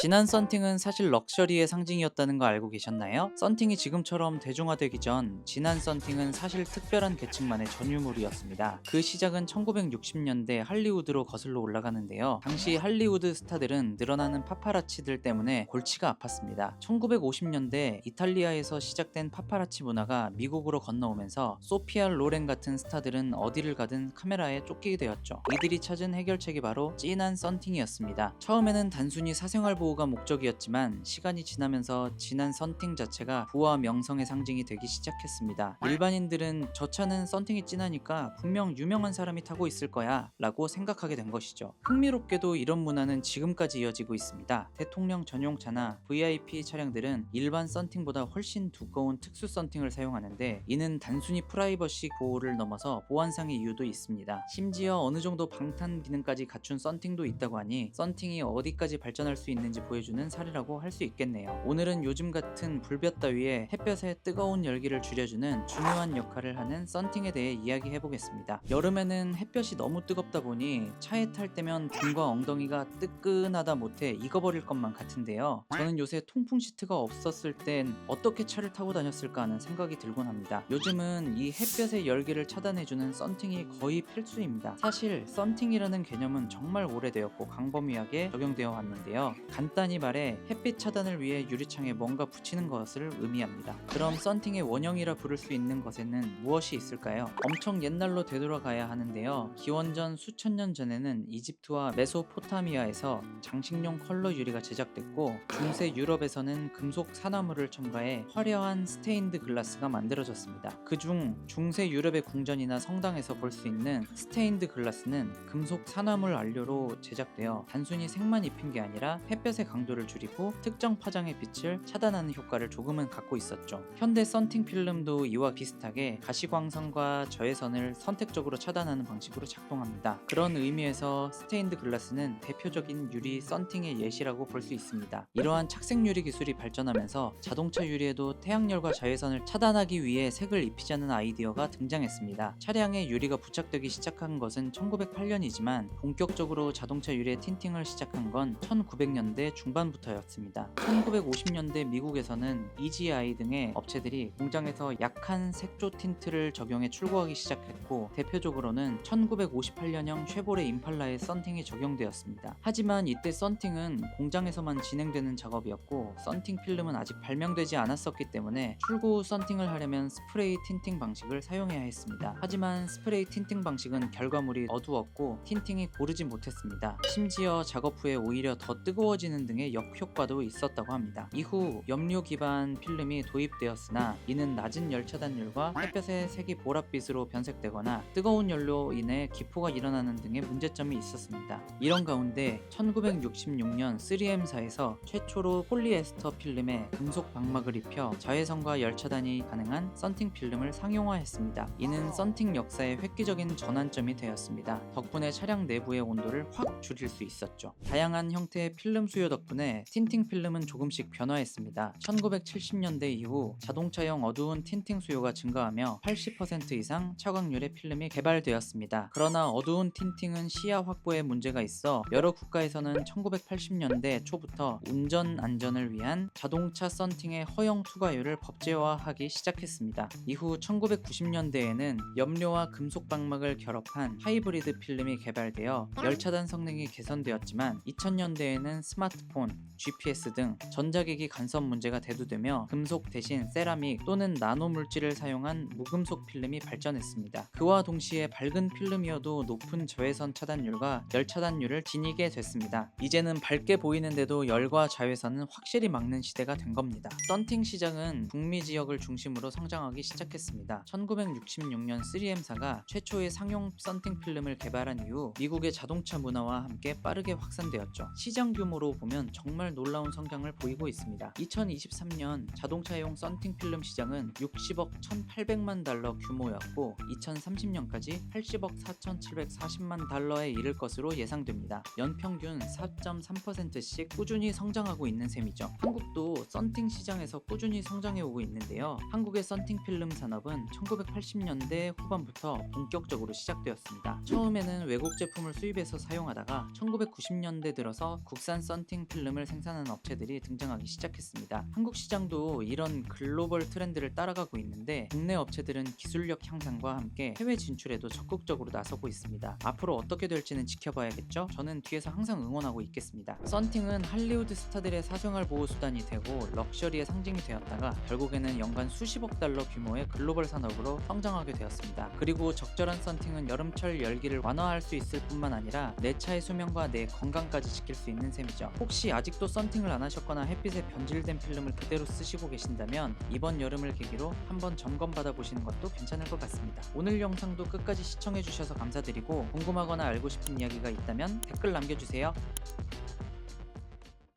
진한 썬팅은 사실 럭셔리의 상징이었다는 거 알고 계셨나요? 썬팅이 지금처럼 대중화되기 전 진한 썬팅은 사실 특별한 계층만의 전유물이었습니다. 그 시작은 1960년대 할리우드로 거슬러 올라가는데요. 당시 할리우드 스타들은 늘어나는 파파라치들 때문에 골치가 아팠습니다. 1950년대 이탈리아에서 시작된 파파라치 문화가 미국으로 건너오면서 소피아 로렌 같은 스타들은 어디를 가든 카메라에 쫓기게 되었죠. 이들이 찾은 해결책이 바로 진한 썬팅이었습니다. 처음에는 단순히 사생활 보호가 목적이었지만 시간이 지나면서 진한 썬팅 자체가 부와 명성의 상징이 되기 시작했습니다. 일반인들은 저 차는 썬팅이 진하니까 분명 유명한 사람이 타고 있을 거야 라고 생각하게 된 것이죠. 흥미롭게도 이런 문화는 지금까지 이어지고 있습니다. 대통령 전용 차나 VIP 차량들은 일반 썬팅보다 훨씬 두꺼운 특수 썬팅을 사용하는데, 이는 단순히 프라이버시 보호를 넘어서 보안상의 이유도 있습니다. 심지어 어느 정도 방탄 기능까지 갖춘 썬팅도 있다고 하니 썬팅이 어디까지 발전할 수 있는지 보여주는 사례라고 할 수 있겠네요. 오늘은 요즘 같은 불볕 따위에 햇볕의 뜨거운 열기를 줄여주는 중요한 역할을 하는 썬팅에 대해 이야기해 보겠습니다. 여름에는 햇볕이 너무 뜨겁다 보니 차에 탈 때면 등과 엉덩이가 뜨끈하다 못해 익어버릴 것만 같은데요. 저는 요새 통풍 시트가 없었을 땐 어떻게 차를 타고 다녔을까 하는 생각이 들곤 합니다. 요즘은 이 햇볕의 열기를 차단해주는 썬팅이 거의 필수입니다. 사실 썬팅이라는 개념은 정말 오래되었고 광범위하게 적용되어 왔는데요. 간단히 말해 햇빛 차단을 위해 유리창에 뭔가 붙이는 것을 의미합니다. 그럼 썬팅의 원형이라 부를 수 있는 것에는 무엇이 있을까요? 엄청 옛날로 되돌아가야 하는데요. 기원전 수천 년 전에는 이집트와 메소포타미아에서 장식용 컬러 유리가 제작됐고, 중세 유럽에서는 금속 산화물을 첨가해 화려한 스테인드 글라스가 만들어졌습니다. 그중 중세 유럽의 궁전이나 성당에서 볼 수 있는 스테인드 글라스는 금속 산화물 안료로 제작되어 단순히 색만 입힌 게 아니라 햇볕의 강도를 줄이고 특정 파장의 빛을 차단하는 효과를 조금은 갖고 있었죠. 현대 썬팅 필름도 이와 비슷하게 가시광선과 저해선을 선택적으로 차단하는 방식으로 작동합니다. 그런 의미에서 스테인드 글라스는 대표적인 유리 썬팅의 예시라고 볼 수 있습니다. 이러한 착색 유리 기술이 발전하면서 자동차 유리에도 태양열과 자외선을 차단하기 위해 색을 입히자는 아이디어가 등장했습니다. 차량에 유리가 부착되기 시작한 것은 1908년이지만 본격적으로 자동차 유리의 틴팅을 시작한 건 1900년대 중반부터였습니다. 1950년대 미국에서는 EGI 등의 업체들이 공장에서 약한 색조 틴트를 적용해 출고하기 시작했고, 대표적으로는 1958년형 쉐보레 임팔라의 썬팅이 적용되었습니다. 하지만 이때 썬팅은 공장에서만 진행되는 작업이었고 썬팅 필름은 아직 발명되지 않았었기 때문에 출고 후 썬팅을 하려면 스프레이 틴팅 방식을 사용해야 했습니다. 하지만 스프레이 틴팅 방식은 결과물이 어두웠고 틴팅이 고르지 못했습니다. 심지어 작업 후에 오히려 더 뜨거워지는 등의 역효과도 있었다고 합니다. 이후 염료 기반 필름이 도입되었으나 이는 낮은 열 차단율과 햇볕의 색이 보랏빛으로 변색되거나 뜨거운 열로 인해 기포가 일어나는 등의 문제점이 있었습니다. 이런 가운데 1966년 3M사에서 최초로 폴리에스터 필름에 금속 방막을 입혀 자외선과 열 차단이 가능한 썬팅 필름을 상용화했습니다. 이는 썬팅 역사의 획기적인 전환점이 되었습니다. 덕분에 차량 내부의 온도를 확 줄일 수 있었죠. 다양한 형태의 필름 수요 덕분에 틴팅 필름은 조금씩 변화했습니다. 1970년대 이후 자동차용 어두운 틴팅 수요가 증가하며 80% 이상 차광률의 필름이 개발되었습니다. 그러나 어두운 틴팅은 시야 확보에 문제가 있어 여러 국가에서는 1980년대 초부터 운전 안전을 위한 자동차 썬팅의 허용 투과율을 법제화하기 시작했습니다. 이후 1990년대에는 염료와 금속 방막을 결합한 하이브리드 필름이 개발되어 열 차단 성능이 개선되었지만, 2000년대에는 스마트폰, GPS 등 전자기기 간섭 문제가 대두되며 금속 대신 세라믹 또는 나노 물질을 사용한 무금속 필름이 발전했습니다. 그와 동시에 밝은 필름이어도 높은 저해선 차단율과 열 차단율을 지니게 됐습니다. 이제는 밝게 보이는데도 열과 자외선은 확실히 막는 시대가 된 겁니다. 썬팅 시장은 북미 지역을 중심으로 성장하기 시작했습니다. 1966년 3M사가 최초의 상용 썬팅 필름을 개발한 이후 미국의 자동차 문화와 함께 빠르게 확산되었죠. 시장 규모로 보면 정말 놀라운 성장을 보이고 있습니다. 2023년 자동차용 썬팅 필름 시장은 60억 1,800만 달러 규모였고 2030년까지 80억 4,740만 달러에 이를 것으로 예상됩니다. 연평균 4.3%씩 꾸준히 성장하고 있는 셈이죠. 한국도 썬팅 시장에서 꾸준히 성장해 오고 있는데요. 한국의 썬팅 필름 산업은 1980년대 후반부터 본격적으로 시작되었습니다. 처음에는 외국 제품을 수입해서 사용하다가 1990년대 들어서 국산 썬팅 썬팅 필름을 생산하는 업체들이 등장하기 시작했습니다. 한국 시장도 이런 글로벌 트렌드를 따라가고 있는데 국내 업체들은 기술력 향상과 함께 해외 진출에도 적극적으로 나서고 있습니다. 앞으로 어떻게 될지는 지켜봐야겠죠? 저는 뒤에서 항상 응원하고 있겠습니다. 썬팅은 할리우드 스타들의 사생활 보호 수단이 되고 럭셔리의 상징이 되었다가 결국에는 연간 수십억 달러 규모의 글로벌 산업으로 성장하게 되었습니다. 그리고 적절한 썬팅은 여름철 열기를 완화할 수 있을 뿐만 아니라 내 차의 수명과 내 건강까지 지킬 수 있는 셈이죠. 혹시 아직도 썬팅을 안 하셨거나 햇빛에 변질된 필름을 그대로 쓰시고 계신다면 이번 여름을 계기로 한번 점검받아 보시는 것도 괜찮을 것 같습니다. 오늘 영상도 끝까지 시청해 주셔서 감사드리고 궁금하거나 알고 싶은 이야기가 있다면 댓글 남겨주세요.